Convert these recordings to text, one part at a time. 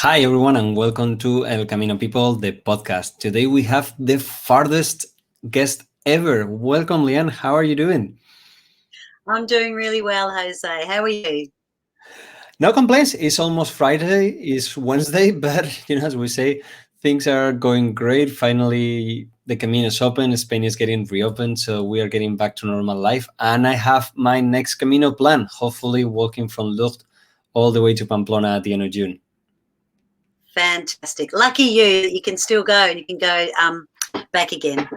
Hi, everyone, and welcome to El Camino People, the podcast. Today we have the farthest guest ever. Welcome, Leanne. How are you doing? I'm doing really well, Jose. How are you? No complaints. It's almost Friday. It's Wednesday, but as we say, things are going great. Finally, the Camino is open. Spain is getting reopened, so we are getting back to normal life. And I have my next Camino plan. Hopefully, walking from Lucht all the way to Pamplona at the end of June. Fantastic. Lucky you that you can still go and you can go back again.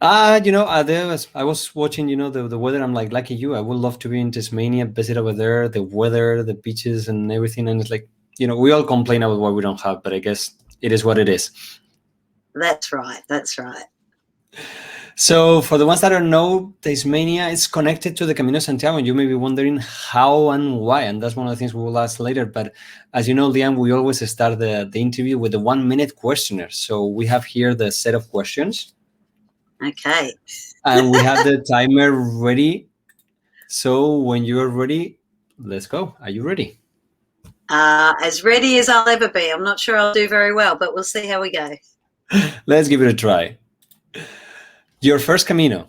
I was watching, the weather. I'm like, lucky you. I would love to be in Tasmania, visit over there, the weather, the beaches, and everything. And it's like, we all complain about what we don't have, but I guess it is what it is. That's right. That's right. So, for the ones that don't know, Tasmania is connected to the Camino de Santiago, and you may be wondering how and why. And that's one of the things we will ask later. But as you know, Leanne, we always start the interview with the 1-minute questionnaire. So we have here the set of questions. Okay. And we have the timer ready. So when you're ready, let's go. Are you ready? As ready as I'll ever be. I'm not sure I'll do very well, but we'll see how we go. Let's give it a try. Your first Camino?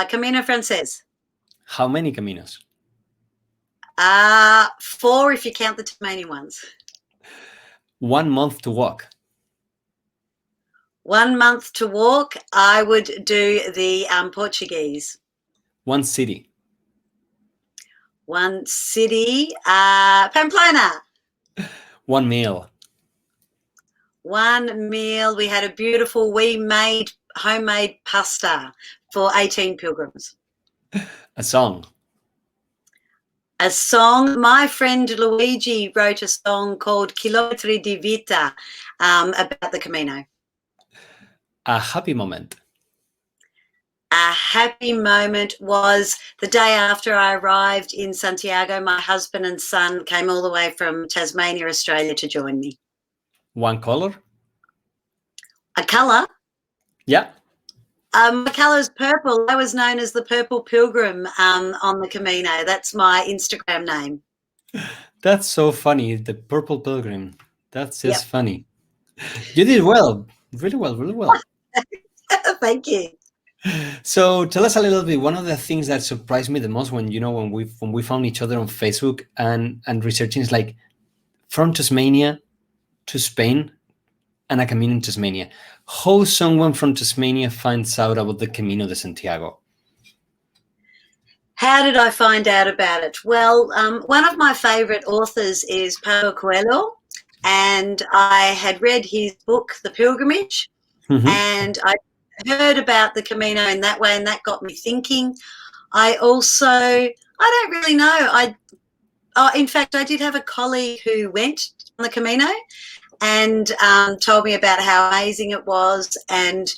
Camino Frances. How many Caminos? 4 if you count the Tasmanian ones. 1 month to walk? 1 month to walk, I would do the Portuguese. 1 city? 1 city, Pamplona. 1 meal? 1 meal, we had a beautiful, homemade pasta for 18 pilgrims. A song? A song, my friend Luigi wrote a song called Chilometri di Vita about the Camino. A happy moment? A happy moment was the day after I arrived in Santiago. My husband and son came all the way from Tasmania, Australia to join me. 1 color? A colour? Yeah. My colour is purple. I was known as the Purple Pilgrim on the Camino. That's my Instagram name. That's so funny. The Purple Pilgrim. That's just funny. You did well. Really well, really well. Thank you. So tell us a little bit. One of the things that surprised me the most when we found each other on Facebook and researching is like from Tasmania to Spain and a Camino in Tasmania. How someone from Tasmania finds out about the Camino de Santiago? How did I find out about it? Well, one of my favourite authors is Paulo Coelho, and I had read his book, The Pilgrimage, and I heard about the Camino in that way, and that got me thinking. I don't really know. In fact, I did have a colleague who went on the Camino and told me about how amazing it was, and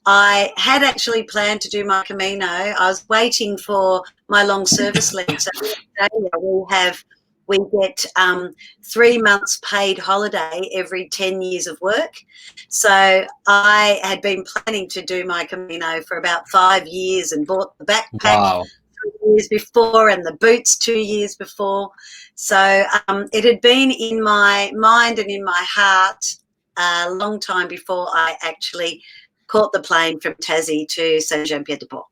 I had actually planned to do my Camino. I was waiting for my long service leave. So in Australia, we get 3 months paid holiday every 10 years of work. So I had been planning to do my Camino for about 5 years and bought the backpack 3 years before and the boots 2 years before. So it had been in my mind and in my heart a long time before I actually caught the plane from Tassie to Saint-Jean-Pied-de-Port.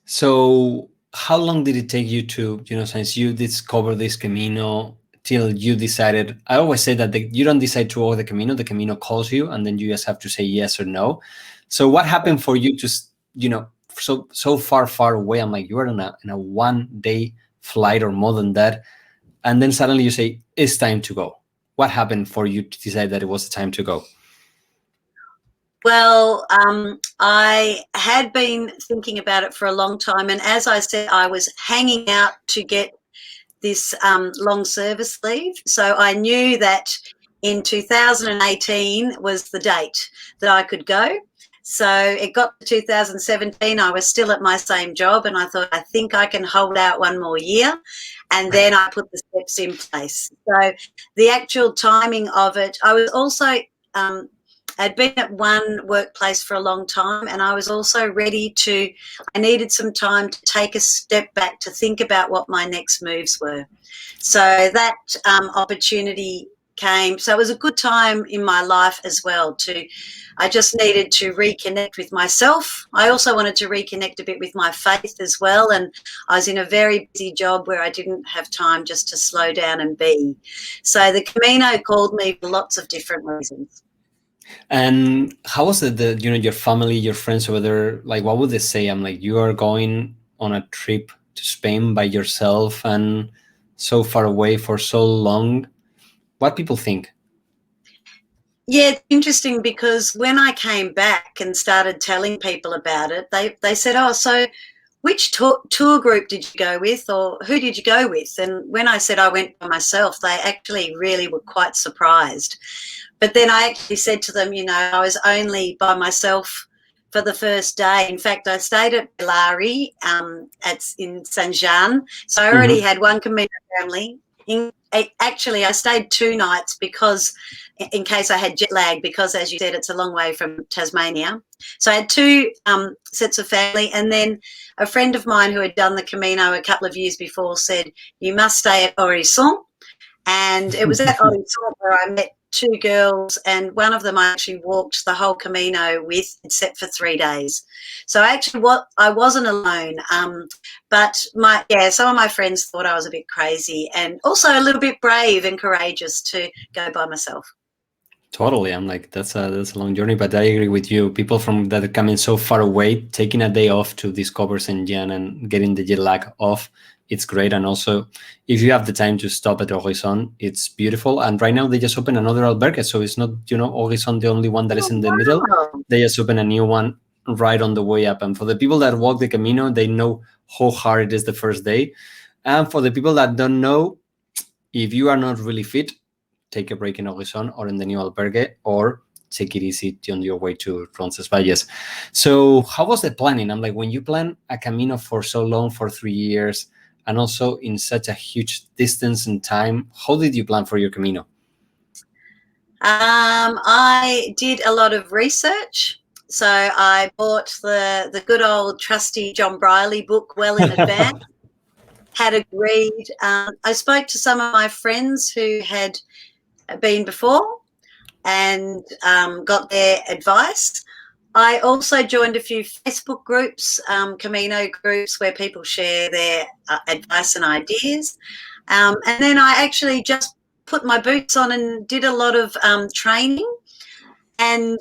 So how long did it take you to, since you discovered this Camino till you decided? I always say that you don't decide to walk the Camino calls you, and then you just have to say yes or no. So what happened for you to, so far away? I'm like, you are in a 1-day flight or more than that, and then suddenly you say, it's time to go. What happened for you to decide that it was the time to go? Well, I had been thinking about it for a long time, and as I said, I was hanging out to get this long service leave. So I knew that in 2018 was the date that I could go. So it got to 2017, I was still at my same job, and I thought, I think I can hold out 1 more year, and then I put the steps in place. So the actual timing of it, I was also I'd been at one workplace for a long time, and I was also I needed some time to take a step back to think about what my next moves were. So that opportunity came. So it was a good time in my life as well. I just needed to reconnect with myself. I also wanted to reconnect a bit with my faith as well. And I was in a very busy job where I didn't have time just to slow down and be. So the Camino called me for lots of different reasons. And how was it that, your family, your friends over there, like, what would they say? I'm like, you are going on a trip to Spain by yourself and so far away for so long. What people think? Yeah, it's interesting because when I came back and started telling people about it, they said, oh, so which tour group did you go with, or who did you go with? And when I said I went by myself, they actually really were quite surprised. But then I actually said to them, I was only by myself for the first day. In fact, I stayed at Bellari in Saint Jean. So I already had one Camino family. Actually, I stayed 2 nights because in case I had jet lag, because as you said, it's a long way from Tasmania. So I had 2 sets of family, and then a friend of mine who had done the Camino a couple of years before said, you must stay at Horizon. And it was at Horizon where I met 2 girls, and one of them I actually walked the whole Camino with, except for 3 days. So actually I wasn't alone. But some of my friends thought I was a bit crazy and also a little bit brave and courageous to go by myself. Totally. I'm like, that's a long journey, but I agree with you. People from that are coming so far away, taking a day off to discover Saint Jean and getting the jet lag off, it's great. And also, if you have the time to stop at Horizon, it's beautiful. And right now they just opened another albergue, so it's not, Horizon the only one that is in the middle. They just opened a new one right on the way up. And for the people that walk the Camino, they know how hard it is the first day. And for the people that don't know, if you are not really fit, take a break in Horizon or in the new albergue, or take it easy on your way to Roncesvalles. So how was the planning? I'm like, when you plan a Camino for so long, for 3 years, and also in such a huge distance and time, how did you plan for your Camino? I did a lot of research. So I bought the good old trusty John Briley book well in advance, had agreed. I spoke to some of my friends who had been before and got their advice. I also joined a few Facebook groups, Camino groups, where people share their advice and ideas. And then I actually just put my boots on and did a lot of training. And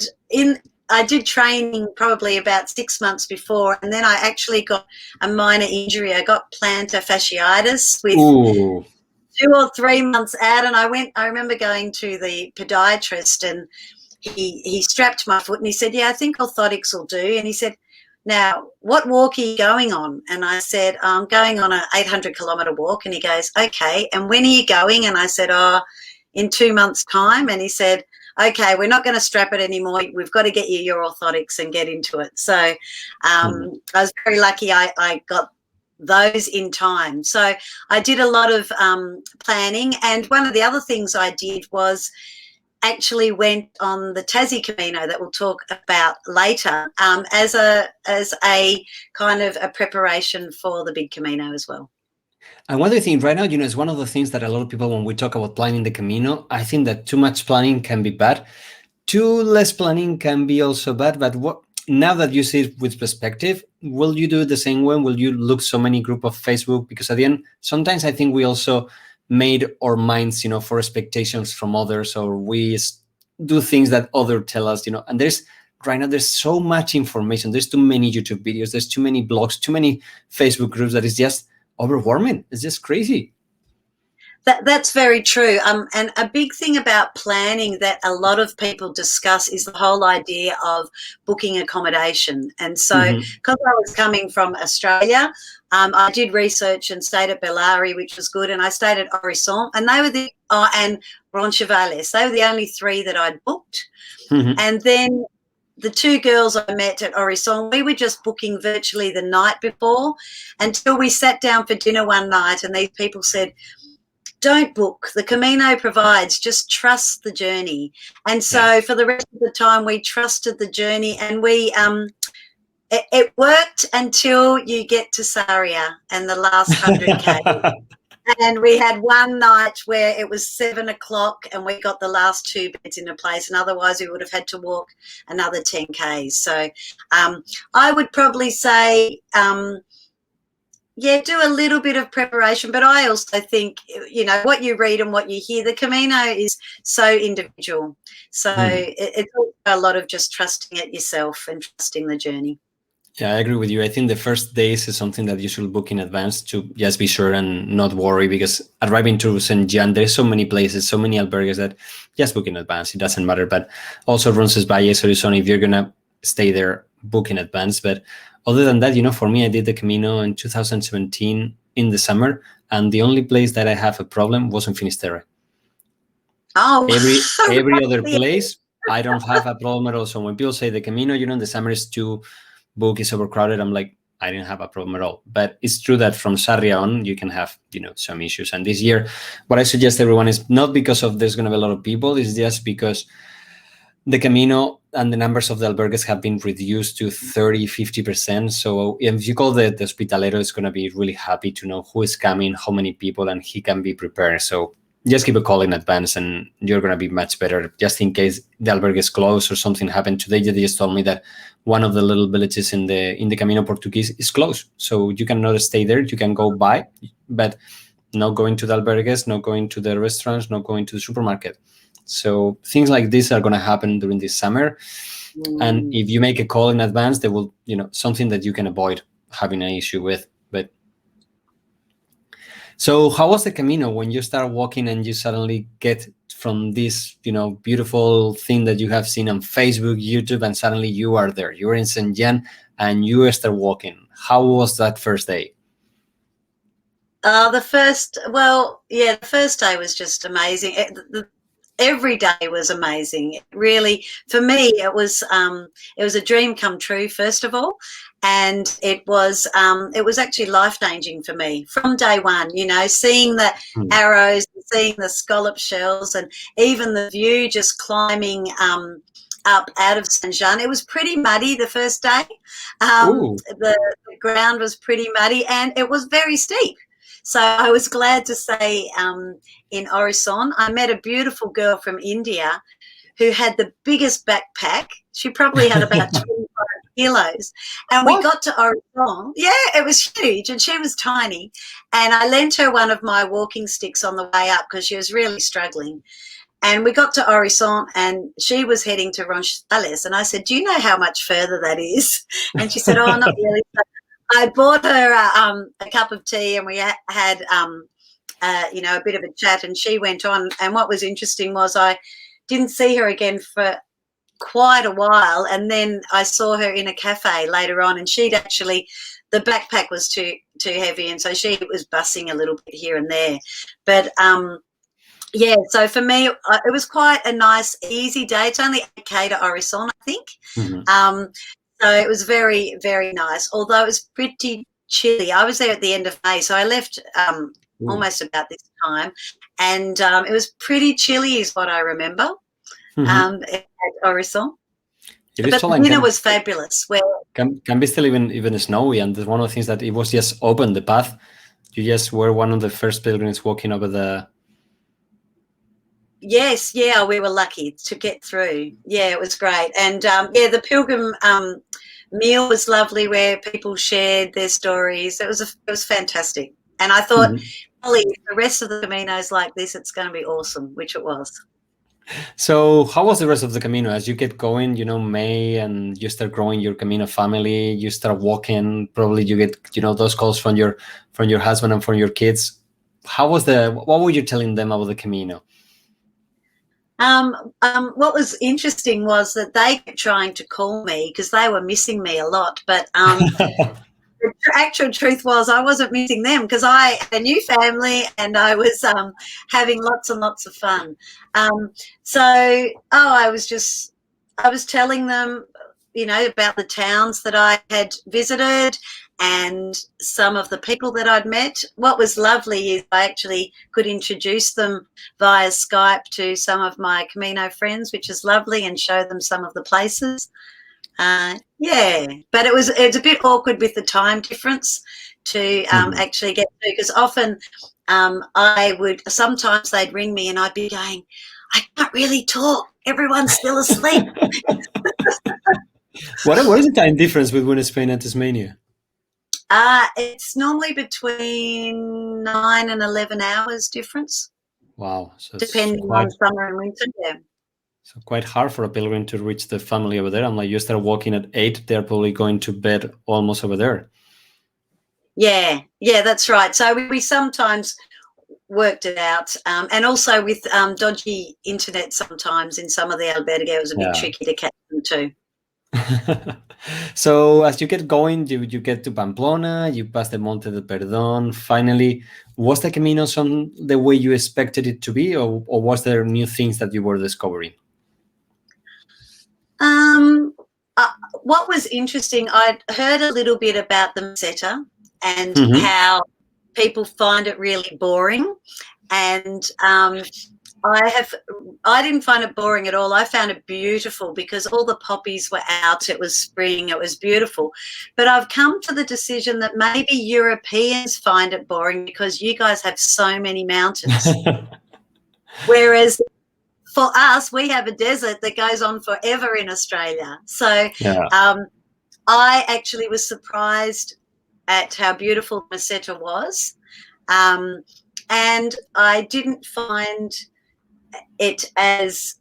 I did training probably about 6 months before, and then I actually got a minor injury. I got plantar fasciitis with 2 or 3 months out, and I remember going to the podiatrist, and he strapped my foot and he said, I think orthotics will do. And he said, now, what walk are you going on? And I said, I'm going on an 800-kilometre walk. And he goes, okay, and when are you going? And I said, in 2 months' time. And he said, okay, we're not going to strap it anymore. We've got to get you your orthotics and get into it. So I was very lucky I got those in time. So I did a lot of planning, and one of the other things I did was actually went on the Tassie Camino that we'll talk about later as a kind of a preparation for the big Camino as well. And what do you think right now, it's one of the things that a lot of people, when we talk about planning the Camino, I think that too much planning can be bad. Too less planning can be also bad. But now that you see it with perspective, will you do it the same way? Will you look so many group of Facebook? Because at the end, sometimes I think we also made our minds, for expectations from others, or we do things that others tell us, and right now there's so much information. There's too many YouTube videos. There's too many blogs, too many Facebook groups that is just overwhelming. It's just crazy. That's very true. And a big thing about planning that a lot of people discuss is the whole idea of booking accommodation. And so because I was coming from Australia, I did research and stayed at Bellari, which was good, and I stayed at Horizon, and they were and Roncesvalles. They were the only 3 that I'd booked. And then the 2 girls I met at Horizon, we were just booking virtually the night before until we sat down for dinner one night, and these people said, don't book. The Camino provides, just trust the journey. And so for the rest of the time, we trusted the journey, and it worked until you get to Saria and the last 100K. And we had one night where it was 7 o'clock and we got the last 2 beds into place, and otherwise we would have had to walk another 10Ks. So I would probably say, do a little bit of preparation, but I also think, what you read and what you hear, the Camino is so individual. So it's a lot of just trusting it yourself and trusting the journey. Yeah, I agree with you. I think the first days is something that you should book in advance to just be sure and not worry, because arriving to St. John, there's so many places, so many albergues that just book in advance. It doesn't matter. But also Roncesvalles, Horizon, if you're going to stay there, book in advance. But other than that, for me, I did the Camino in 2017 in the summer, and the only place that I have a problem was in Finisterre. Oh, every other place, I don't have a problem at all. So when people say the Camino, in the summer is too book, is overcrowded, I'm like, I didn't have a problem at all. But it's true that from Sarria on, you can have, some issues. And this year, what I suggest everyone is not because of there's going to be a lot of people, it's just because the Camino and the numbers of the albergues have been reduced to 30-50%. So if you call the hospitalero, is going to be really happy to know who is coming, how many people, and he can be prepared. So just give a call in advance and you're going to be much better, just in case the albergue is closed or something happened. Today they just told me that one of the little villages in the Camino Portuguese is closed. So you cannot stay there. You can go by, but not going to the albergues, not going to the restaurants, not going to the supermarket. So things like this are going to happen during this summer. And if you make a call in advance, they will, something that you can avoid having an issue with. But so how was the Camino when you start walking and you suddenly get from this, beautiful thing that you have seen on Facebook, YouTube, and suddenly you are there, you're in St. John and you start walking? How was that first day? The first day was just amazing. Every day was amazing. Really, for me, it was a dream come true, first of all. And it was actually life-changing for me from day one, seeing the arrows, seeing the scallop shells, and even the view just climbing up out of St. Jean. It was pretty muddy the first day. The ground was pretty muddy and it was very steep. So I was glad to say in Horizon, I met a beautiful girl from India who had the biggest backpack. She probably had about 25 kilos. And we got to Horizon. Yeah, it was huge and she was tiny. And I lent her one of my walking sticks on the way up because she was really struggling. And we got to Horizon and she was heading to Roncesvalles. And I said, do you know how much further that is? And she said, oh, not really. I bought her a cup of tea and we had, a bit of a chat, and she went on. And what was interesting was I didn't see her again for quite a while. And then I saw her in a cafe later on, and the backpack was too heavy. And so she was bussing a little bit here and there. But, so for me, it was quite a nice, easy day. It's only 8K to Horizon, I think. Mm-hmm. So it was very, very nice, although it was pretty chilly. I was there at the end of May, so I left almost about this time, and it was pretty chilly is what I remember at Horizon. But the dinner was fabulous. Can be still even snowy, and one of the things that it was just open, the path. You just were one of the first pilgrims walking over the... Yes, yeah, we were lucky to get through. Yeah, it was great. And, the pilgrim meal was lovely where people shared their stories. It was fantastic. And I thought, Holly, if the rest of the Caminos like this, it's going to be awesome, which it was. So how was the rest of the Camino? As you get going, May, and you start growing your Camino family, you start walking, probably you get, those calls from your husband and from your kids. What were you telling them about the Camino? What was interesting was that they kept trying to call me because they were missing me a lot. But the actual truth was I wasn't missing them because I had a new family and I was having lots and lots of fun. I was telling them, about the towns that I had visited and some of the people that I'd met. What was lovely is I actually could introduce them via Skype to some of my Camino friends, which is lovely, and show them some of the places. Yeah, but it was a bit awkward with the time difference to actually get to, because often sometimes they'd ring me and I'd be going, I can't really talk. Everyone's still asleep. What is the time difference between Spain and Tasmania? It's normally between 9 and 11 hours difference. Wow. So depending on summer and winter, yeah. So quite hard for a pilgrim to reach the family over there. I'm like, you start walking at 8, they're probably going to bed almost over there. Yeah, that's right. So we sometimes worked it out, and also with dodgy internet sometimes in some of the albergue, it was a bit tricky to catch them too. So as you get going, you get to Pamplona, you pass the Monte de Perdón. Finally, was the Camino the way you expected it to be, or was there new things that you were discovering? What was interesting, I'd heard a little bit about the Meseta and how people find it really boring, and I didn't find it boring at all. I found it beautiful because all the poppies were out. It was spring. It was beautiful. But I've come to the decision that maybe Europeans find it boring because you guys have so many mountains. Whereas for us, we have a desert that goes on forever in Australia. So I actually was surprised at how beautiful Meseta was. And I didn't find it as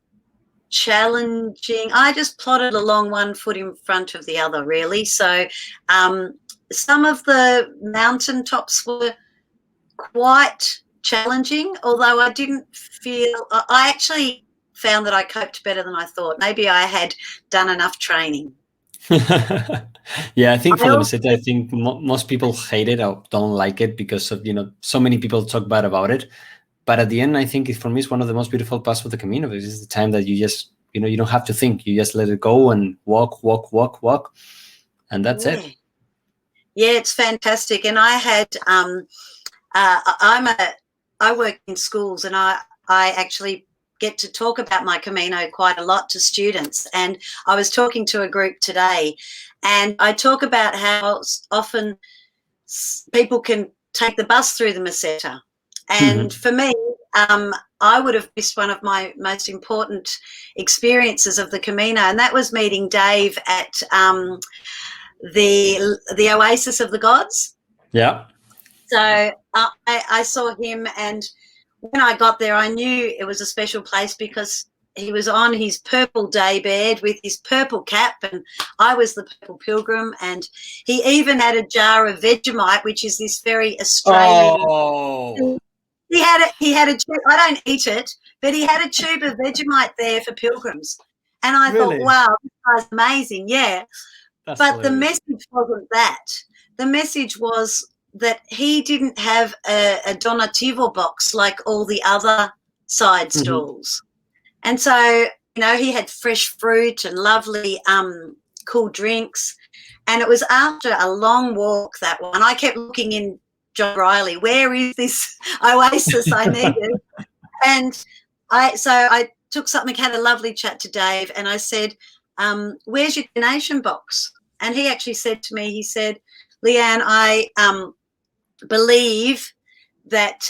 challenging. I just plodded along one foot in front of the other, really. So some of the mountain tops were quite challenging, although I didn't feel, I actually found that I coped better than I thought. Maybe I had done enough training. Yeah, I think for the Meseta, I think most people hate it or don't like it because of, so many people talk bad about it. But at the end, I think for me, it's one of the most beautiful parts of the Camino. Because it's the time that you just, you don't have to think. You just let it go and walk. And that's it. Yeah, it's fantastic. And I had, I work in schools, and I actually get to talk about my Camino quite a lot to students. And I was talking to a group today, and I talk about how often people can take the bus through the Meseta. And for me, I would have missed one of my most important experiences of the Camino, and that was meeting Dave at the Oasis of the Gods. Yeah. So I saw him, and when I got there, I knew it was a special place because he was on his purple day bed with his purple cap, and I was the purple pilgrim, and he even had a jar of Vegemite, which is this very Australian. Oh. He had a tube. I don't eat it, but he had a tube of Vegemite there for pilgrims. And I thought, wow, this guy's amazing. Yeah. But hilarious. The message wasn't that. The message was that he didn't have a donativo box like all the other side stalls. And so, he had fresh fruit and lovely cool drinks. And it was after a long walk, that one. I kept looking in John Riley, where is this oasis I needed? And I took something, had a lovely chat to Dave, and I said, where's your donation box? And he actually said to me, he said, Leanne, I believe that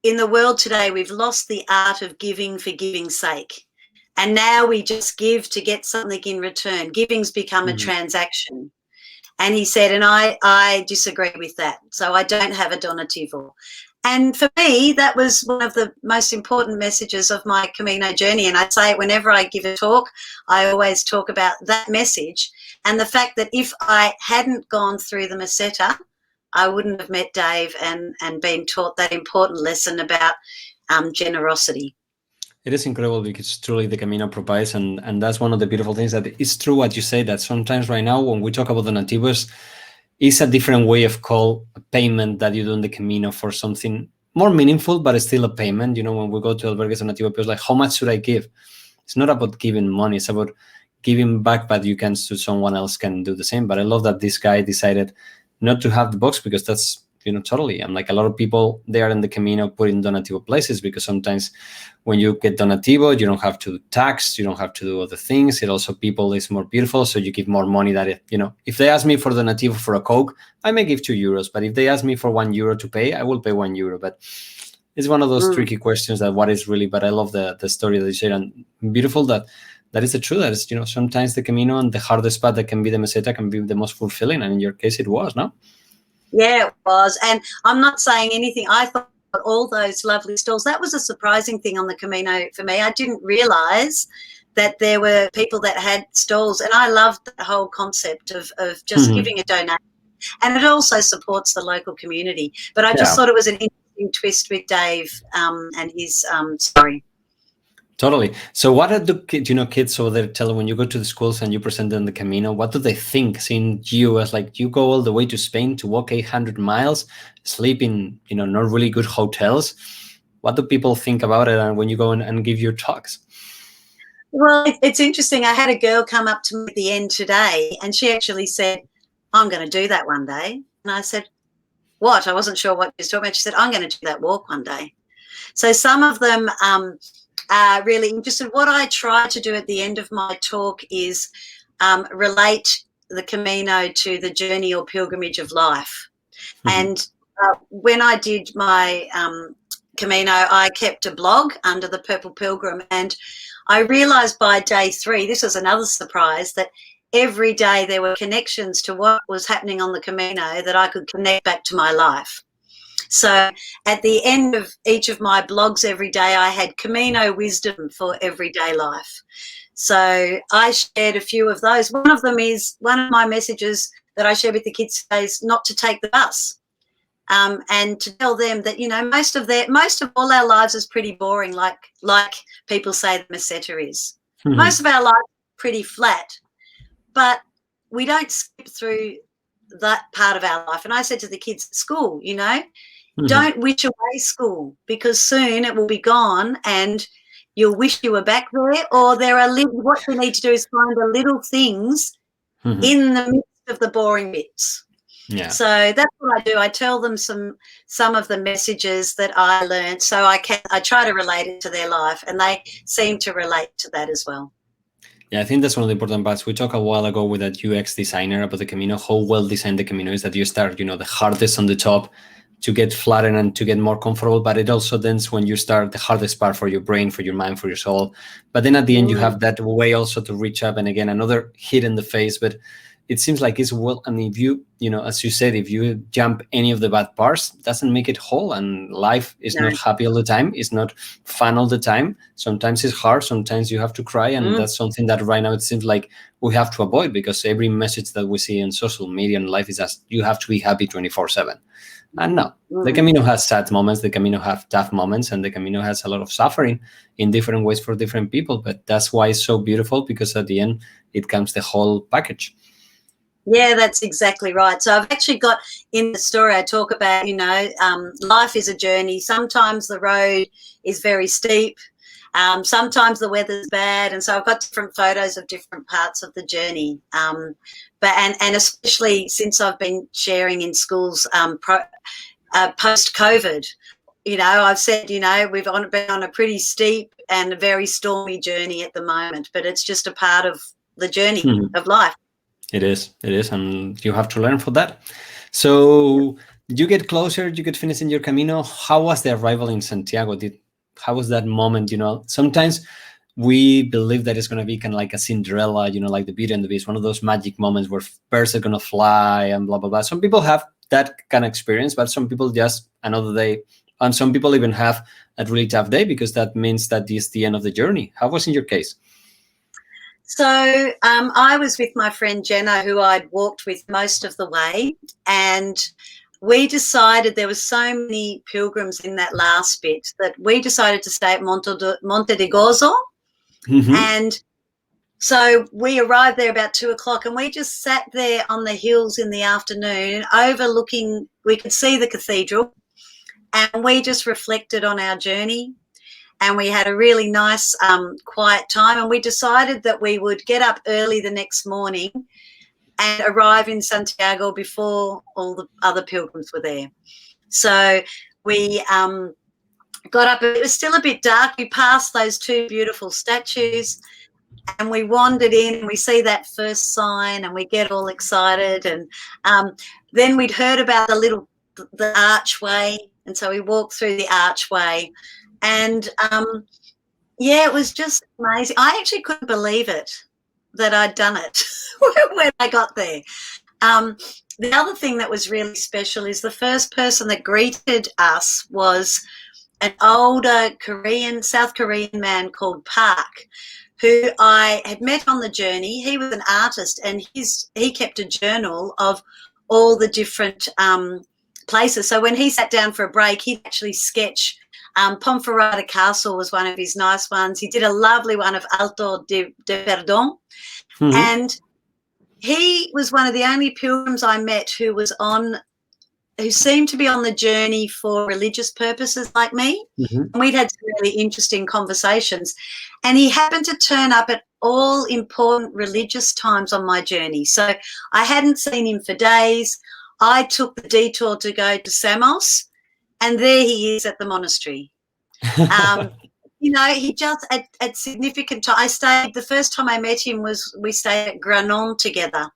in the world today we've lost the art of giving for giving's sake. And now we just give to get something in return. Giving's become a transaction. And he said, and I disagree with that. So I don't have a donativo. And for me, that was one of the most important messages of my Camino journey. And I say it whenever I give a talk, I always talk about that message and the fact that if I hadn't gone through the Meseta, I wouldn't have met Dave and been taught that important lesson about generosity. It is incredible because truly the Camino provides, and that's one of the beautiful things, that it's true what you say, that sometimes right now when we talk about the donativos, it's a different way of call a payment that you do in the Camino for something more meaningful, but it's still a payment. When we go to albergues donativo, people like, how much should I give? It's not about giving money. It's about giving back, but you can, so someone else can do the same. But I love that this guy decided not to have the box, because that's, totally. I'm like, a lot of people, they are in the Camino putting donativo places, because sometimes when you get donativo, you don't have to tax, you don't have to do other things. It also, people is more beautiful, so you give more money. That if they ask me for donativo for a Coke, I may give €2, but if they ask me for €1 to pay, I will pay €1. But it's one of those tricky questions, that what is really. But I love the story that you shared, and beautiful that is the truth. That is, sometimes the Camino and the hardest part that can be the meseta can be the most fulfilling, and in your case it was, no? Yeah, it was. And I'm not saying anything. I thought all those lovely stalls, that was a surprising thing on the Camino for me. I didn't realise that there were people that had stalls, and I loved the whole concept of just giving a donation. And it also supports the local community. But I just thought it was an interesting twist with Dave and his story. Totally. So what are the kids over there tell when you go to the schools and you present them the Camino? What do they think, seeing you as like, you go all the way to Spain to walk 800 miles, sleep in, not really good hotels? What do people think about it, and when you go and give your talks? Well, it's interesting. I had a girl come up to me at the end today, and she actually said, I'm going to do that one day. And I said, what? I wasn't sure what she was talking about. She said, I'm going to do that walk one day. So some of them are really interested. What I try to do at the end of my talk is relate the Camino to the journey or pilgrimage of life. And when I did my Camino, I kept a blog under the Purple Pilgrim, and I realised by day 3, this was another surprise, that every day there were connections to what was happening on the Camino that I could connect back to my life. So at the end of each of my blogs every day, I had Camino wisdom for everyday life. So I shared a few of those. One of them is, one of my messages that I share with the kids today is not to take the bus, and to tell them that, most of all our lives is pretty boring, like people say the meseta is. Most of our life is pretty flat, but we don't skip through that part of our life. And I said to the kids at school, don't wish away school, because soon it will be gone and you'll wish you were back there. Or what you need to do is find the little things in the midst of the boring bits. Yeah. So that's what I do. I tell them some of the messages that I learned, so I try to relate it to their life, and they seem to relate to that as well. Yeah, I think that's one of the important parts. We talked a while ago with that UX designer about the Camino, how well designed the Camino is, that you start, the hardest on the top to get flattened and to get more comfortable. But it also then when you start the hardest part for your brain, for your mind, for your soul. But then at the end, you have that way also to reach up. And again, another hit in the face. But it seems like it's well, and if you, as you said, if you jump any of the bad parts, doesn't make it whole. And life is not happy all the time. It's not fun all the time. Sometimes it's hard. Sometimes you have to cry. And that's something that right now it seems like we have to avoid, because every message that we see in social media and life is that you have to be happy 24/7. And no, the Camino has sad moments, the Camino have tough moments, and the Camino has a lot of suffering in different ways for different people. But that's why it's so beautiful, because at the end, it comes the whole package. Yeah, that's exactly right. So I've actually got, in the story I talk about, life is a journey. Sometimes the road is very steep. Sometimes the weather's bad. And so I've got different photos of different parts of the journey. And especially since I've been sharing in schools post-COVID, I've said, we've been on a pretty steep and a very stormy journey at the moment, but it's just a part of the journey of life. It is, and you have to learn for that. So you get closer, you get finished in your Camino. How was the arrival in Santiago? How was that moment? Sometimes we believe that it's going to be kind of like a Cinderella, like the Beauty and the Beast, one of those magic moments where birds are going to fly and blah, blah, blah. Some people have that kind of experience, but some people just another day. And some people even have a really tough day, because that means that it's the end of the journey. How was in your case? So I was with my friend Jenna, who I'd walked with most of the way, and we decided, there were so many pilgrims in that last bit, that we decided to stay at Monte de Gozo. And so we arrived there about 2:00, and we just sat there on the hills in the afternoon overlooking, we could see the cathedral, and we just reflected on our journey. and we had a really nice quiet time, and we decided that we would get up early the next morning and arrive in Santiago before all the other pilgrims were there. So we got up. It was still a bit dark. We passed those two beautiful statues, and we wandered in, and we see that first sign, and we get all excited. And then we'd heard about the archway, and so we walked through the archway, and yeah, it was just amazing. I actually couldn't believe it that I'd done it when I got there. The other thing that was really special is the first person that greeted us was an older South Korean man called Park, who I had met on the journey. He was an artist, and he kept a journal of all the different places. So when he sat down for a break, he'd actually sketch. Ponferrada Castle was one of his nice ones. He did a lovely one of Alto de Perdón. Mm-hmm. And he was one of the only pilgrims I met who seemed to be on the journey for religious purposes like me. Mm-hmm. And we'd had some really interesting conversations. And he happened to turn up at all important religious times on my journey. So I hadn't seen him for days. I took the detour to go to Samos, and there he is at the monastery. He just at significant time. The first time I met him we stayed at Granon together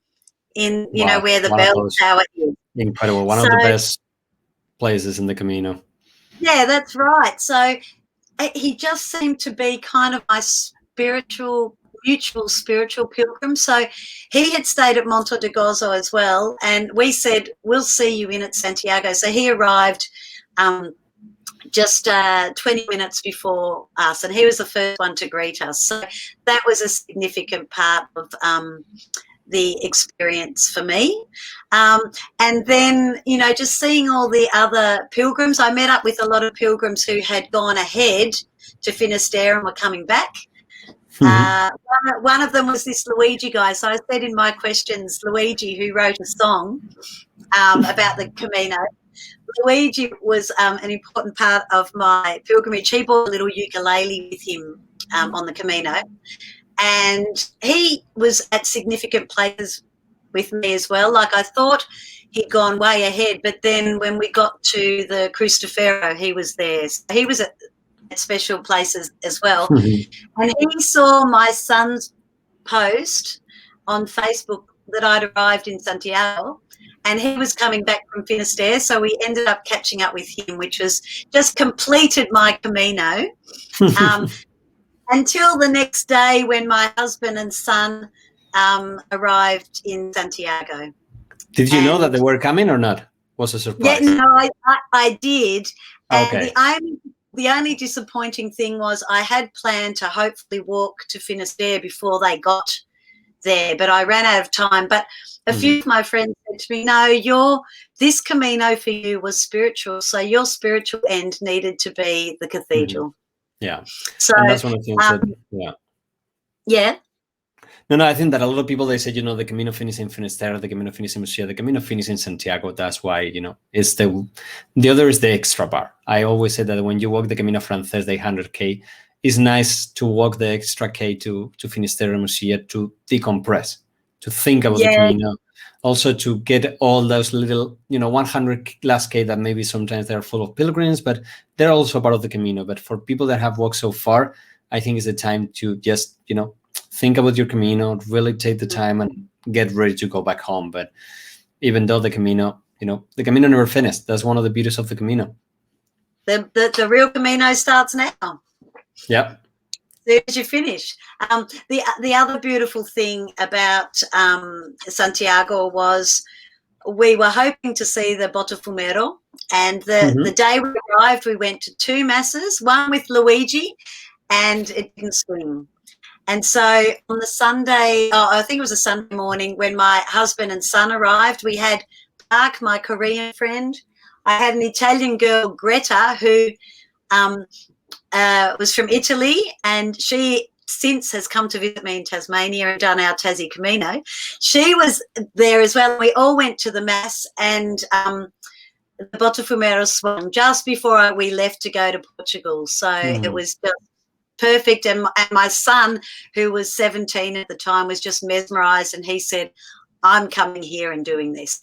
in, where the bell tower is. Incredible. One of the best places in the Camino. Yeah, that's right. So he just seemed to be kind of my mutual spiritual pilgrim. So he had stayed at Monte de Gozo as well, and we said, we'll see you in at Santiago. So he arrived just 20 minutes before us, and he was the first one to greet us. So that was a significant part of the experience for me. And then, just seeing all the other pilgrims, I met up with a lot of pilgrims who had gone ahead to Finisterre and were coming back. Mm-hmm. One of them was this Luigi guy. So I said in my questions, Luigi, who wrote a song about the Camino. Luigi was an important part of my pilgrimage. He brought a little ukulele with him on the Camino, and he was at significant places with me as well. Like, I thought he'd gone way ahead, but then when we got to the Cristofero, he was there. So he was at special places as well. Mm-hmm. And he saw my son's post on Facebook that I'd arrived in Santiago, and he was coming back from Finisterre, so we ended up catching up with him, which was just completed my Camino until the next day when my husband and son arrived in Santiago. Did you know that they were coming or not? Was a surprise? Yeah, no, I did. Okay. And the only disappointing thing was I had planned to hopefully walk to Finisterre before they got there, but I ran out of time. But a few of my friends said to me, no, this Camino for you was spiritual, so your spiritual end needed to be the cathedral. Mm-hmm. Yeah. So and that's one of the things that, yeah. Yeah. No, I think that a lot of people, they say, the Camino finishes in Finisterre, the Camino finishes in Murcia, the Camino finishes in Santiago. That's why, it's the other is the extra bar. I always say that when you walk the Camino Frances, the 100K, it's nice to walk the extra K to Finisterre and Murcia to decompress, to think about the Camino, also to get all those little, 100 last K that maybe sometimes they're full of pilgrims, but they're also part of the Camino. But for people that have walked so far, I think it's the time to just, think about your Camino, really take the time and get ready to go back home. But even though the Camino, the Camino never finished. That's one of the beauties of the Camino. The real Camino starts now. Yep. As soon as you finish. The other beautiful thing about Santiago was we were hoping to see the Botafumeiro, and the day we arrived, we went to two masses, one with Luigi, and it didn't swing. And so on the Sunday, I think it was a Sunday morning, when my husband and son arrived, we had Park, my Korean friend. I had an Italian girl, Greta, who was from Italy, and she since has come to visit me in Tasmania and done our Tassie Camino. She was there as well. We all went to the Mass, and the Botafumeiro Swan just before we left to go to Portugal. So it was just perfect. And my son, who was 17 at the time, was just mesmerized, and he said, I'm coming here and doing this.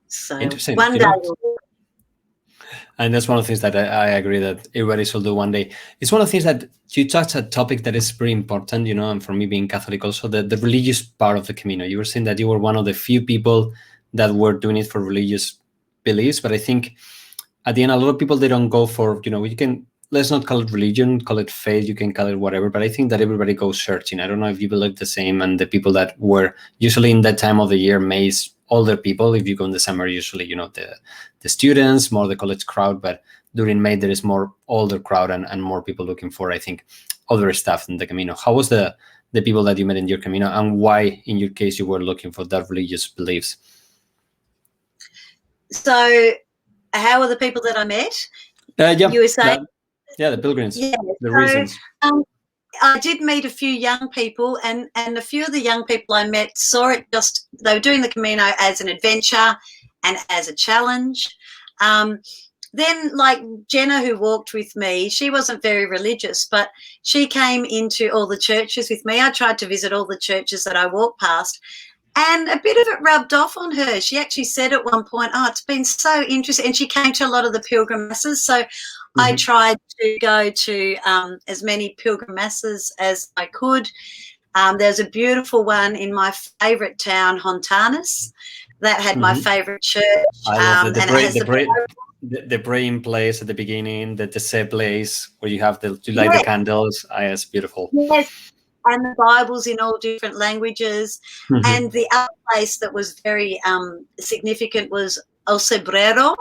So interesting. one day and that's one of the things that I agree that everybody should do one day. It's one of the things that you touched a topic that is very important, and for me being Catholic also, the religious part of the Camino. You were saying that you were one of the few people that were doing it for religious beliefs, but I think at the end, a lot of people, they don't go for, let's not call it religion, call it faith, you can call it whatever, but I think that everybody goes searching. I don't know if you believe the same, and the people that were usually in that time of the year, May's older people. If you go in the summer, usually, the students, more the college crowd, but during May, there is more older crowd and more people looking for, I think, other stuff in the Camino. How was the people that you met in your Camino, and why, in your case, you were looking for that religious beliefs? So how are the people that I met? Yeah, you were saying? The pilgrims, yeah, the reasons. I did meet a few young people, and a few of the young people I met saw it they were doing the Camino as an adventure and as a challenge. Then, like Jenna, who walked with me, she wasn't very religious, but she came into all the churches with me. I tried to visit all the churches that I walked past, and a bit of it rubbed off on her. She actually said at one point, it's been so interesting. And she came to a lot of the pilgrim masses. So I tried to go to as many pilgrim masses as I could. There's a beautiful one in my favourite town, Hontanes, that had my favourite church. I love the praying place at the beginning, the set place where you have to light the candles. It's beautiful. Yes. And the Bibles in all different languages. And the other place that was very significant was El Cebrero.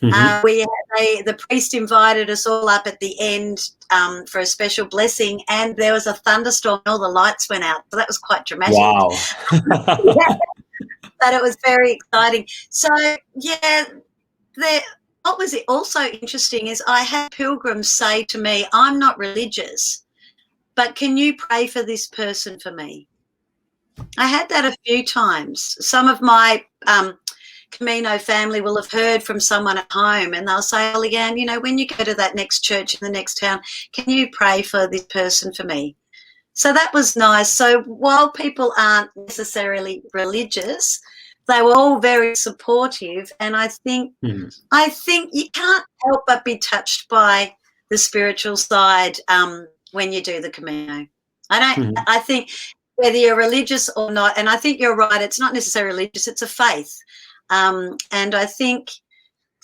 The priest invited us all up at the end for a special blessing, and there was a thunderstorm and all the lights went out. So that was quite dramatic. Wow. But it was very exciting. So, what was also interesting is I had pilgrims say to me, I'm not religious, but can you pray for this person for me? I had that a few times. Some of my Camino family will have heard from someone at home, and they'll say, Leanne, when you go to that next church in the next town, can you pray for this person for me? So that was nice. So while people aren't necessarily religious, they were all very supportive, and I think you can't help but be touched by the spiritual side when you do the Camino. I think whether you're religious or not, and I think you're right, it's not necessarily religious, it's a faith. And I think,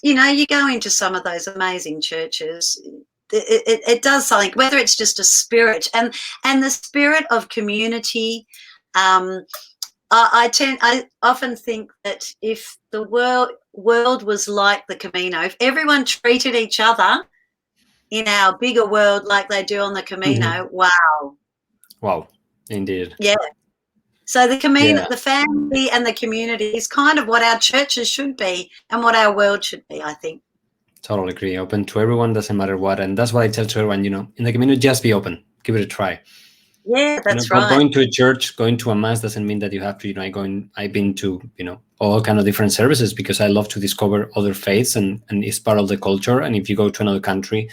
you go into some of those amazing churches, it does something, whether it's just a spirit and the spirit of community. I often think that if the world was like the Camino, if everyone treated each other in our bigger world like they do on the Camino, wow, indeed. Yeah. So the Camino, the family and the community is kind of what our churches should be and what our world should be, I think. Totally agree. Open to everyone, doesn't matter what. And that's what I tell to everyone, in the Camino, just be open. Give it a try. Yeah, that's right. Going to a church, going to a mass doesn't mean that you have to, I've been to, all kind of different services because I love to discover other faiths and it's part of the culture. And if you go to another country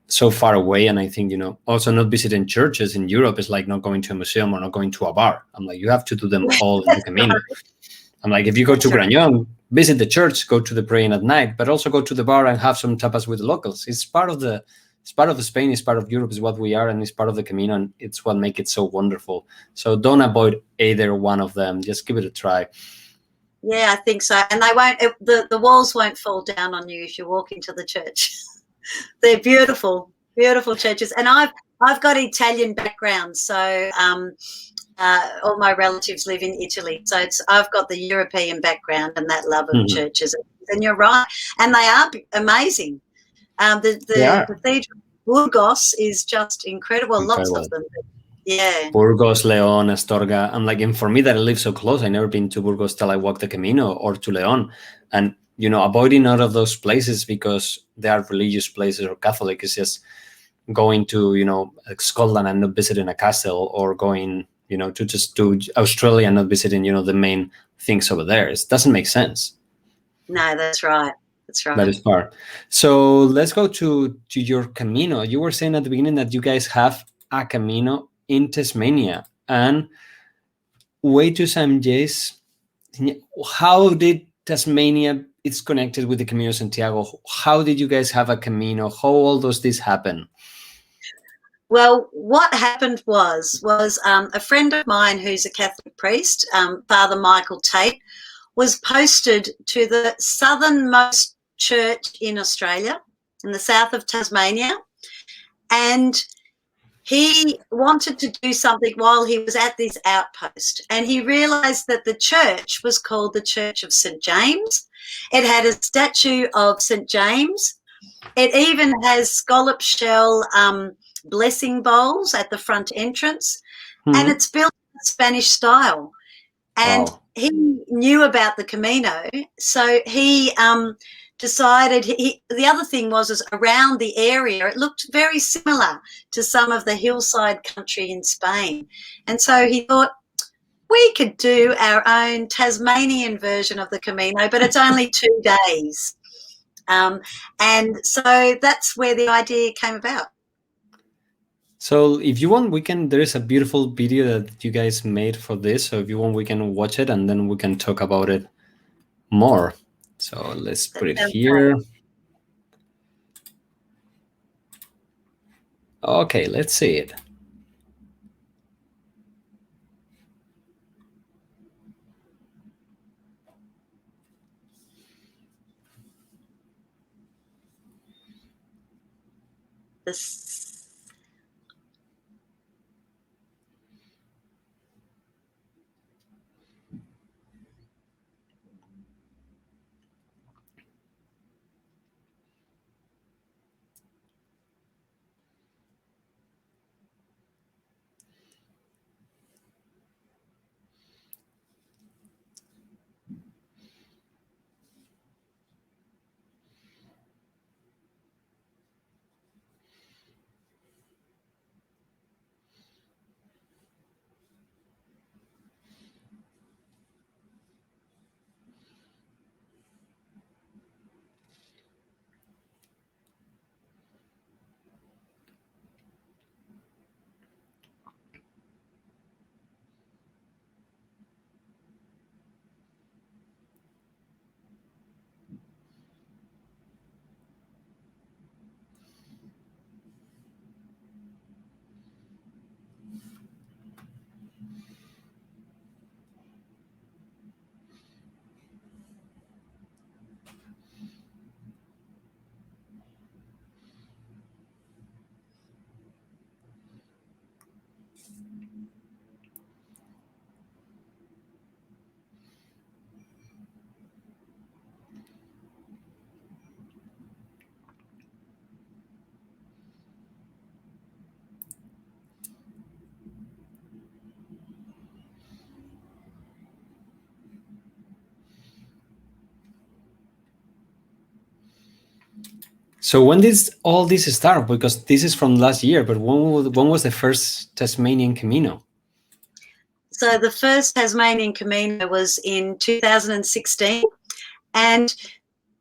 so far away, and I think, also not visiting churches in Europe is like not going to a museum or not going to a bar. I'm like, you have to do them all in the Camino. I'm like, if you go to Grañón, visit the church, go to the praying at night, but also go to the bar and have some tapas with the locals. It's part of Spain, it's part of Europe, is what we are, and it's part of the Camino, and it's what makes it so wonderful. So don't avoid either one of them. Just give it a try. Yeah, I think so. And they won't. The walls won't fall down on you if you walk into the church. They're beautiful, beautiful churches. And I've got Italian background, so all my relatives live in Italy. So I've got the European background and that love of churches. And you're right, and they are amazing. The cathedral Burgos is just incredible. Lots of them. Yeah. Burgos, León, Astorga. I'm like, and for me that I live so close, I never been to Burgos till I walked the Camino, or to León. And, avoiding out of those places because they are religious places or Catholic is just going to, Scotland and not visiting a castle, or going, to Australia and not visiting, the main things over there. It doesn't make sense. No, that's right. That's right. That is far. So let's go to your Camino. You were saying at the beginning that you guys have a Camino in Tasmania. And way to some days, how did Tasmania, it's connected with the Camino de Santiago. How did you guys have a Camino? How all does this happen? Well, what happened was a friend of mine who's a Catholic priest, Father Michael Tate, was posted to the southernmost church in Australia, in the south of Tasmania, and he wanted to do something while he was at this outpost, and he realised that the church was called the Church of St. James. It had a statue of St. James. It even has scallop shell blessing bowls at the front entrance, and it's built in the Spanish style. And he knew about the Camino, so he decided. The other thing was around the area, it looked very similar to some of the hillside country in Spain, and so he thought we could do our own Tasmanian version of the Camino, but it's only 2 days, and so that's where the idea came about. So if you want, there is a beautiful video that you guys made for this. So if you want, we can watch it and then we can talk about it more. So let's put it here. Okay, let's see it. So when did all this start? Because this is from last year, but when was the first Tasmanian Camino? So the first Tasmanian Camino was in 2016, and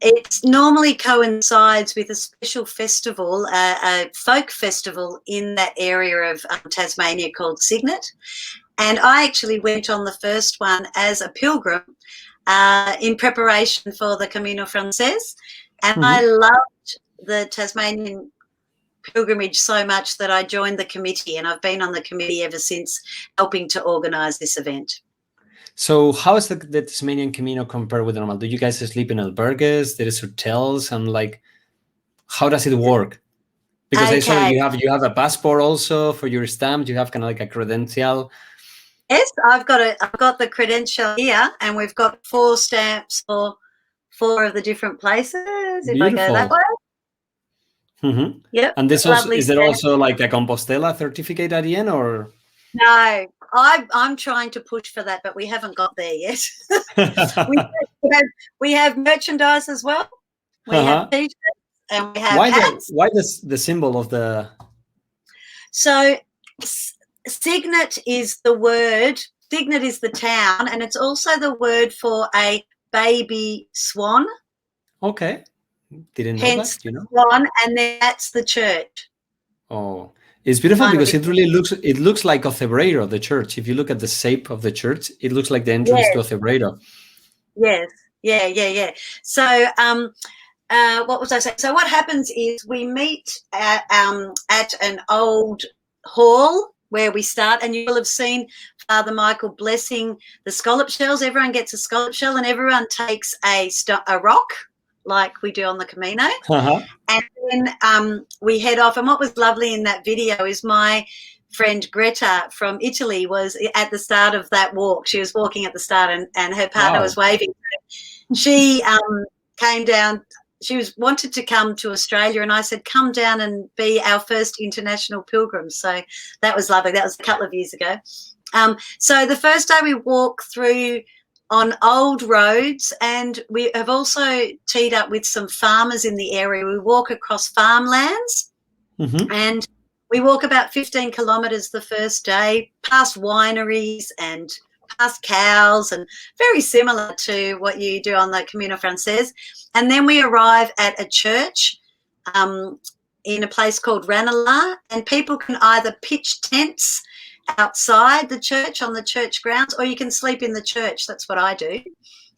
it normally coincides with a special festival, a folk festival in that area of Tasmania called Cygnet. And I actually went on the first one as a pilgrim in preparation for the Camino Frances. And I loved the Tasmanian pilgrimage so much that I joined the committee, and I've been on the committee ever since, helping to organise this event. So how is the Tasmanian Camino compared with the normal? Do you guys sleep in albergues? There is hotels? And like, how does it work? Because I saw you have a passport also for your stamp. You have kind of like a credential. Yes, I've got the credential here, and we've got 4 stamps for 4 of the different places. If I go that way. Yep. And this also, is there also like a Compostela certificate at the end, or? No, I'm trying to push for that, but we haven't got there yet. we have merchandise as well. We have t-shirts and we have hats. Why the symbol of the? So Cygnet is the word. Cygnet is the town, and it's also the word for a baby swan. Okay. Didn't know Hence that, you know. swan, and then that's the church. Oh, it's beautiful Kind of because it looks like a Cebreiro, the church. If you look at the shape of the church, it looks like the entrance to a Cebreiro. Yes. Yeah. So, what was I saying? So what happens is we meet at an old hall where we start, and you will have seen Father Michael blessing the scallop shells. Everyone gets a scallop shell, and everyone takes a rock like we do on the Camino. And then we head off. And what was lovely in that video is my friend Greta from Italy was at the start of that walk. She was walking at the start, and her partner was waving. She came down. She wanted to come to Australia, and I said, come down and be our first international pilgrim. So that was lovely. That was a couple of years ago. So the first day we walk through on old roads, and we have also teed up with some farmers in the area. We walk across farmlands, and we walk about 15 kilometres the first day, past wineries and past cows, and very similar to what you do on the Camino Francés. And then we arrive at a church in a place called Ranelagh, and people can either pitch tents outside the church on the church grounds, or you can sleep in the church. That's what I do.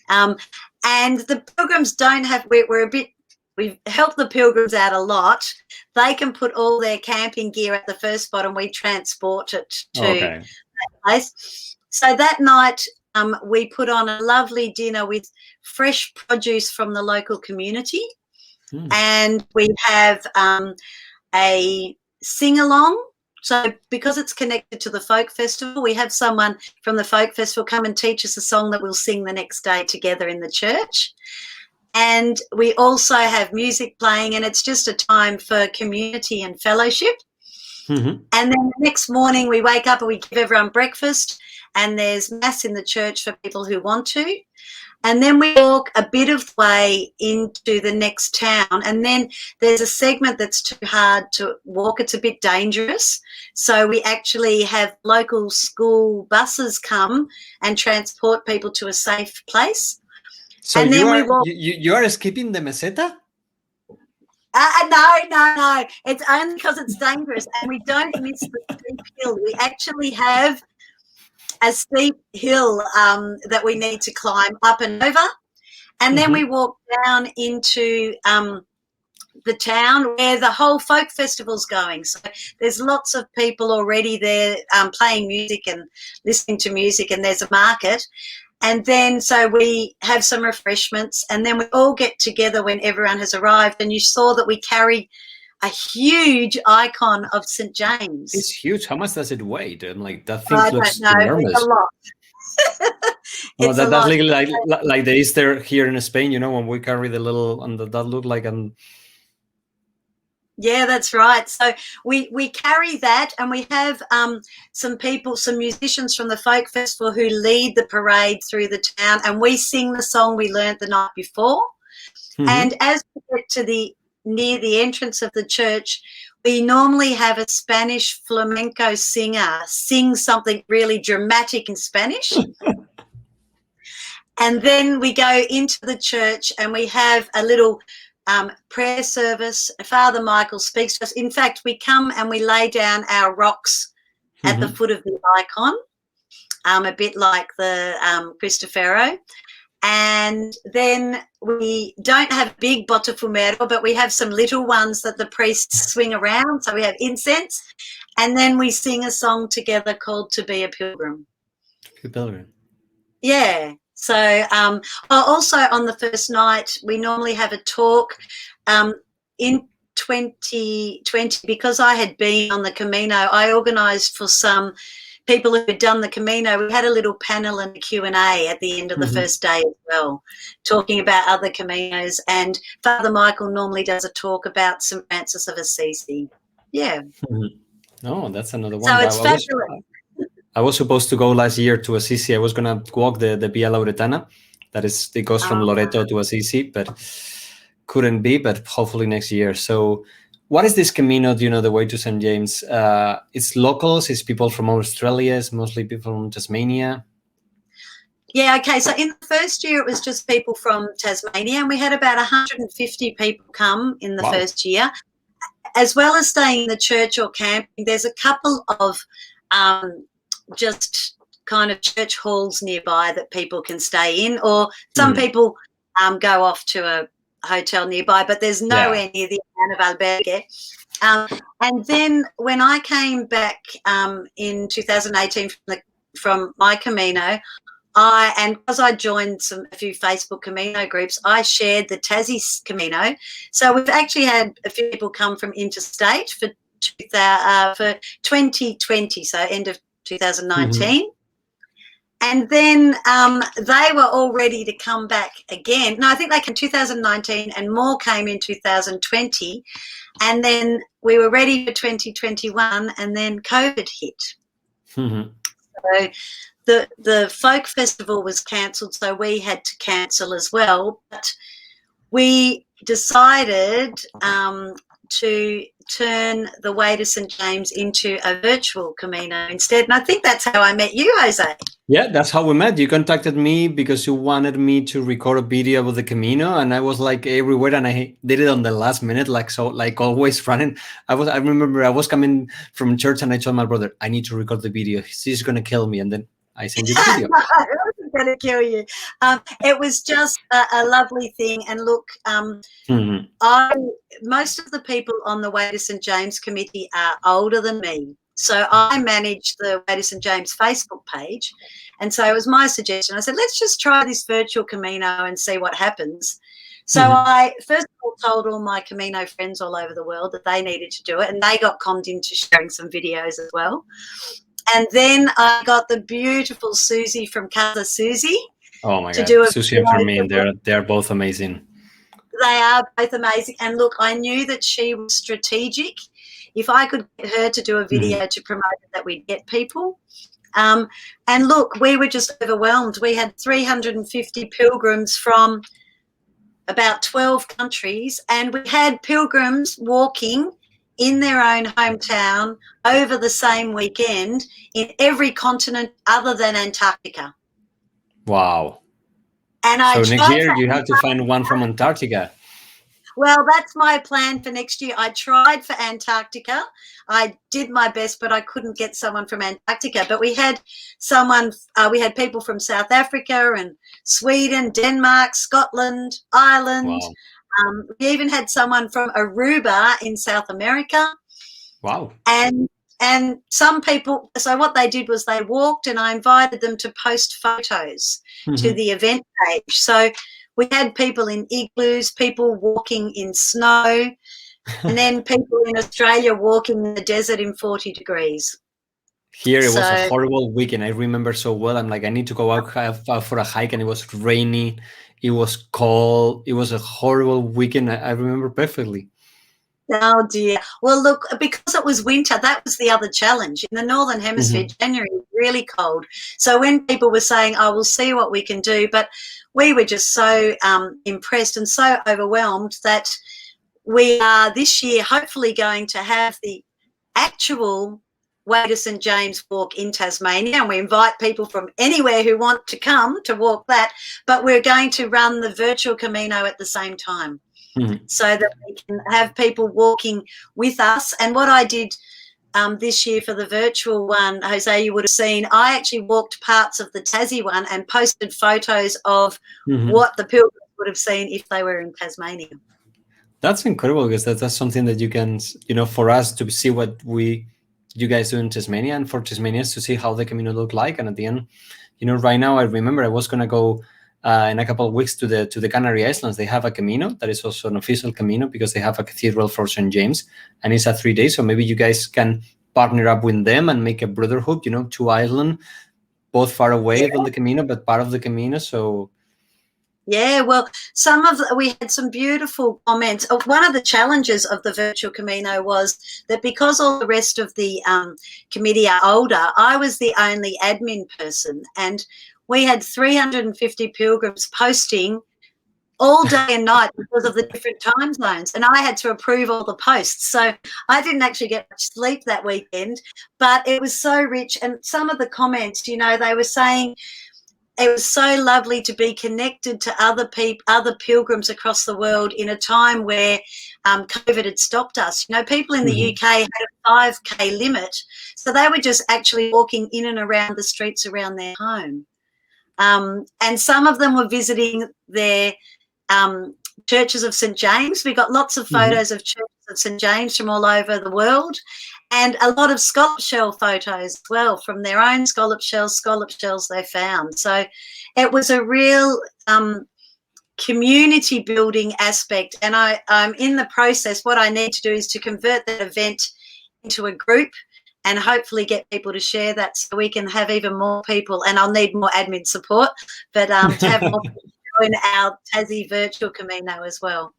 And the pilgrims don't have, we've helped the pilgrims out a lot. They can put all their camping gear at the first spot, and we transport it to that place. So that night we put on a lovely dinner with fresh produce from the local community, and we have a sing-along. So because it's connected to the folk festival, we have someone from the folk festival come and teach us a song that we'll sing the next day together in the church. And we also have music playing, and it's just a time for community and fellowship. And then the next morning we wake up and we give everyone breakfast, and there's mass in the church for people who want to. And then we walk a bit of the way into the next town, and then there's a segment that's too hard to walk. It's a bit dangerous. So we actually have local school buses come and transport people to a safe place. So and then you are skipping the meseta? No. It's only because it's dangerous, and we don't miss the steep hill. We actually have a steep hill that we need to climb up and over, and then we walk down into the town where the whole folk festival's going. So there's lots of people already there playing music and listening to music, and there's a market. And then so we have some refreshments, and then we all get together when everyone has arrived. And you saw that we carry a huge icon of St. James. It's huge. How much does it weigh? Like, that thing looks enormous. It's a lot. That's like the Easter here in Spain, you know, when we carry the little, and that look like Yeah, that's right. So we carry that, and we have some musicians from the folk festival who lead the parade through the town, and we sing the song we learnt the night before. And as we get to near the entrance of the church, we normally have a Spanish flamenco singer sing something really dramatic in Spanish. And then we go into the church, and we have a little prayer service. Father Michael speaks to us. In fact, we come and we lay down our rocks at the foot of the icon, a bit like the Cristofero. And then we don't have big botafumeiro, but we have some little ones that the priests swing around. So we have incense, and then we sing a song together called "To Be a Pilgrim." To be a pilgrim. Yeah. So also on the first night, we normally have a talk. In 2020, because I had been on the Camino, I organised for some people who had done the Camino. We had a little panel and a Q&A at the end of the first day as well, talking about other Caminos. And Father Michael normally does a talk about St. Francis of Assisi. Yeah. Oh, that's another one. So it's fabulous. I was supposed to go last year to Assisi. I was going to walk the Via Lauretana. It goes from Loreto to Assisi, but couldn't be, but hopefully next year. So what is this Camino, the way to St. James? It's locals, it's people from Australia, it's mostly people from Tasmania. Yeah, okay. So in the first year, it was just people from Tasmania, and we had about 150 people come in the Wow. first year, as well as staying in the church or camping. There's a couple of just kind of church halls nearby that people can stay in, or some people go off to a hotel nearby, but there's nowhere near the amount of albergue. And then when I came back in 2018 from my Camino, and because I joined a few Facebook Camino groups, I shared the Tassie Camino. So we've actually had a few people come from interstate for 2020, so end of 2019. And then they were all ready to come back again. No, I think they came in 2019 and more came in 2020. And then we were ready for 2021 and then COVID hit. So the folk festival was cancelled, so we had to cancel as well. But we decided to turn the way to St. James into a virtual Camino instead. And I think that's how I met you, Jose. Yeah, that's how we met. You contacted me because you wanted me to record a video of the Camino, and I was like everywhere, and I did it on the last minute, like always running. I remember I was coming from church, and I told my brother, I need to record the video. He's gonna kill me, and then I sent you the video. I wasn't going to kill you. It was just a lovely thing. And look, most of the people on the Way to St. James committee are older than me. So I manage the Way to St. James Facebook page. And so it was my suggestion. I said, let's just try this virtual Camino and see what happens. So I first of all told all my Camino friends all over the world that they needed to do it, and they got conned into sharing some videos as well. And then I got the beautiful Susie from Casa Susie. Oh my God, Susie and Fermin, they're both amazing. They are both amazing. And look, I knew that she was strategic. If I could get her to do a video to promote it, that we'd get people. And look, we were just overwhelmed. We had 350 pilgrims from about 12 countries, and we had pilgrims walking in their own hometown over the same weekend in every continent other than Antarctica. Wow. And so next year you have to find one from Antarctica. Well, that's my plan for next year. I tried for Antarctica. I did my best, but I couldn't get someone from Antarctica. But we had we had people from South Africa and Sweden, Denmark, Scotland, Ireland. Wow. We even had someone from Aruba in South America. Wow. And some people, so what they did was they walked, and I invited them to post photos to the event page. So we had people in igloos, people walking in snow, and then people in Australia walking in the desert in 40 degrees. Here it was a horrible weekend. I remember so well. I'm like, I need to go out for a hike, and it was rainy. It was cold. It was a horrible weekend. I remember perfectly. Oh, dear. Well, look, because it was winter, that was the other challenge. In the Northern Hemisphere, January was really cold. So when people were saying, oh, we'll see what we can do, but we were just so impressed and so overwhelmed that we are this year hopefully going to have the actual Way to St. James walk in Tasmania, and we invite people from anywhere who want to come to walk that, but we're going to run the virtual Camino at the same time. So that we can have people walking with us. And what I did this year for the virtual one, Jose, you would have seen, I actually walked parts of the Tassie one and posted photos of what the pilgrims would have seen if they were in Tasmania. That's incredible, because that's something that you can, for us to see what you guys do in Tasmania, and for Tasmanians to see how the Camino look like. And at the end, right now I remember I was going to go in a couple of weeks to the Canary Islands. They have a Camino that is also an official Camino, because they have a cathedral for St. James, and it's a 3 days. So maybe you guys can partner up with them and make a brotherhood, 2 islands, both far away from the Camino, but part of the Camino. So yeah, well, we had some beautiful comments. One of the challenges of the virtual Camino was that because all the rest of the committee are older, I was the only admin person, and we had 350 pilgrims posting all day and night because of the different time zones, and I had to approve all the posts. So I didn't actually get much sleep that weekend, but it was so rich. And some of the comments, they were saying, it was so lovely to be connected to other people, other pilgrims across the world in a time where COVID had stopped us. You know, people in the UK had a 5K limit, so they were just actually walking in and around the streets around their home. And some of them were visiting their churches of St. James. We got lots of photos of churches of St. James from all over the world, and a lot of scallop shell photos as well from their own scallop shells they found. So it was a real community building aspect, and I'm in the process. What I need to do is to convert that event into a group and hopefully get people to share that so we can have even more people, and I'll need more admin support, but to have more people join our Tassie virtual Camino as well.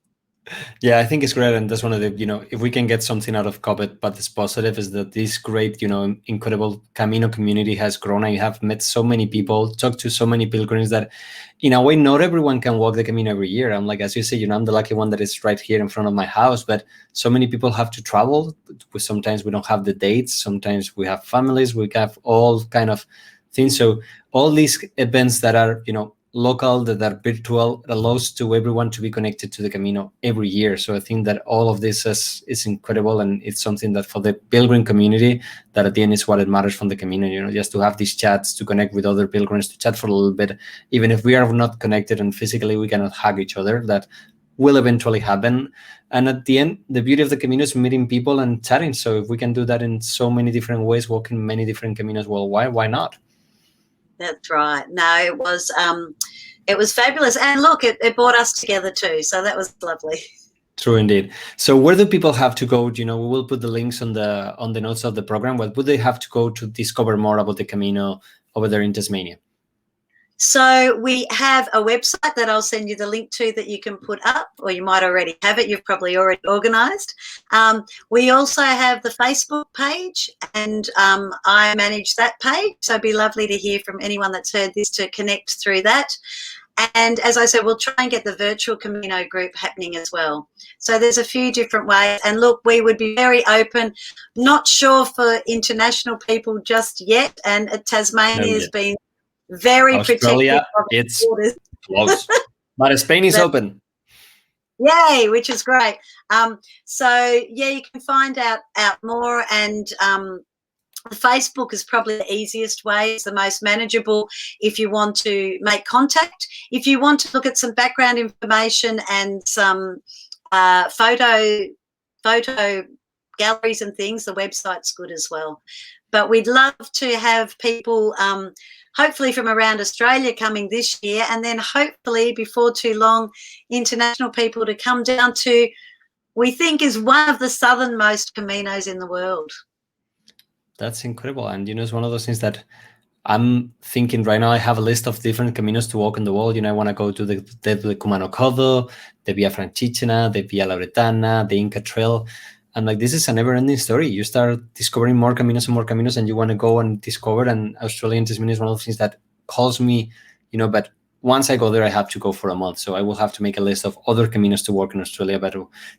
Yeah, I think it's great. And that's one of the, if we can get something out of COVID, but it's positive, is that this great, incredible Camino community has grown. I have met so many people, talked to so many pilgrims that in a way, not everyone can walk the Camino every year. I'm like, as you say, I'm the lucky one that is right here in front of my house, but so many people have to travel. Sometimes we don't have the dates. Sometimes we have families, we have all kind of things. So all these events that are, local, that are virtual, allows to everyone to be connected to the Camino every year. So I think that all of this is incredible, and it's something that for the pilgrim community, that at the end is what it matters from the Camino, just to have these chats, to connect with other pilgrims, to chat for a little bit, even if we are not connected and physically we cannot hug each other, that will eventually happen. And at the end, the beauty of the Camino is meeting people and chatting. So if we can do that in so many different ways, walking many different Caminos worldwide, why not? That's right. No, it was fabulous. And look, it brought us together too. So that was lovely. True indeed. So where do people have to go? We will put the links on the notes of the program. What would they have to go to discover more about the Camino over there in Tasmania? So we have a website that I'll send you the link to that you can put up, or you might already have it. You've probably already organised. We also have the Facebook page, and I manage that page. So it'd be lovely to hear from anyone that's heard this to connect through that. And as I said, we'll try and get the virtual Camino group happening as well. So there's a few different ways. And look, we would be very open, not sure for international people just yet. And Tasmania has been very Australia, protective. It's close, but Spain is open. Yay, which is great. So yeah, you can find out more, and Facebook is probably the easiest way. It's the most manageable if you want to make contact. If you want to look at some background information and some photo galleries and things, the website's good as well. But we'd love to have people hopefully from around Australia coming this year, and then hopefully before too long, international people to come down to, we think, is one of the southernmost Caminos in the world. That's incredible. And, it's one of those things that I'm thinking right now. I have a list of different Caminos to walk in the world. I want to go to the Cumano Codo, the Via Francigena, the Via Lauretana, the Inca Trail. And like, this is a never-ending story. You start discovering more Caminos, and you want to go and discover. And Australia and Tasmania is one of the things that calls me, but once I go there, I have to go for a month. So I will have to make a list of other Caminos to work in Australia, but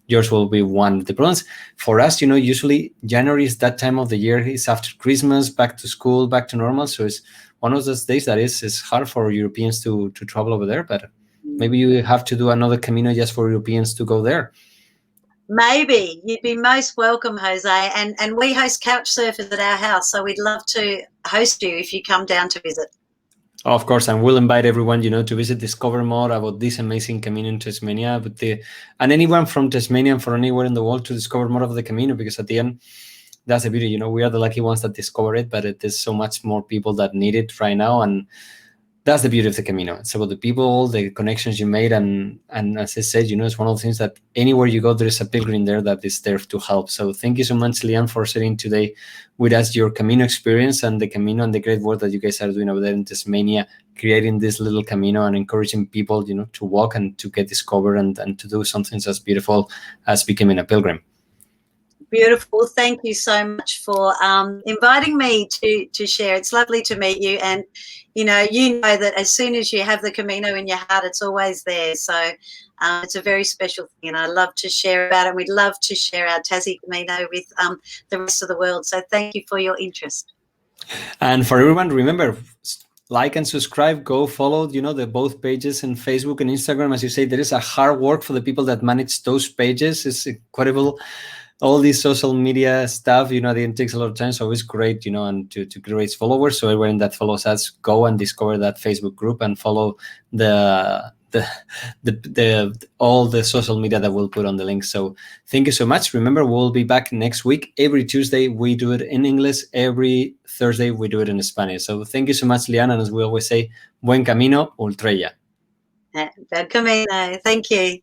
yours will be one. The problems for us, usually January is that time of the year. It's after Christmas, back to school, back to normal. So it's one of those days that is hard for Europeans to travel over there. But maybe you have to do another Camino just for Europeans to go there. Maybe. You'd be most welcome, Jose. And we host couch surfers at our house, so we'd love to host you if you come down to visit. Oh, of course, and we'll invite everyone, to visit, discover more about this amazing Camino in Tasmania, and anyone from Tasmania and from anywhere in the world to discover more of the Camino, because at the end, that's the beauty. We are the lucky ones that discover it, but there's so much more people that need it right now, and that's the beauty of the Camino. It's about the people, the connections you made, and as I said, it's one of the things that anywhere you go, there's a pilgrim there that is there to help. So thank you so much, Leanne, for sharing today with us your Camino experience and the Camino and the great work that you guys are doing over there in Tasmania, creating this little Camino and encouraging people, to walk and to get discovered and to do something as beautiful as becoming a pilgrim. Beautiful. Thank you so much for inviting me to share. It's lovely to meet you. And, you know that as soon as you have the Camino in your heart, it's always there. So it's a very special thing, and I love to share about it. We'd love to share our Tassie Camino with the rest of the world. So thank you for your interest. And for everyone, remember, like and subscribe. Go follow, the both pages in Facebook and Instagram. As you say, there is a hard work for the people that manage those pages. It's incredible. All these social media stuff, it takes a lot of time. So it's great, and to create followers. So everyone that follows us, go and discover that Facebook group and follow the all the social media that we'll put on the link. So thank you so much. Remember, we'll be back next week. Every Tuesday we do it in English. Every Thursday we do it in Spanish. So thank you so much, Leanne. And as we always say, buen camino, ultrella. Bel camino. Thank you.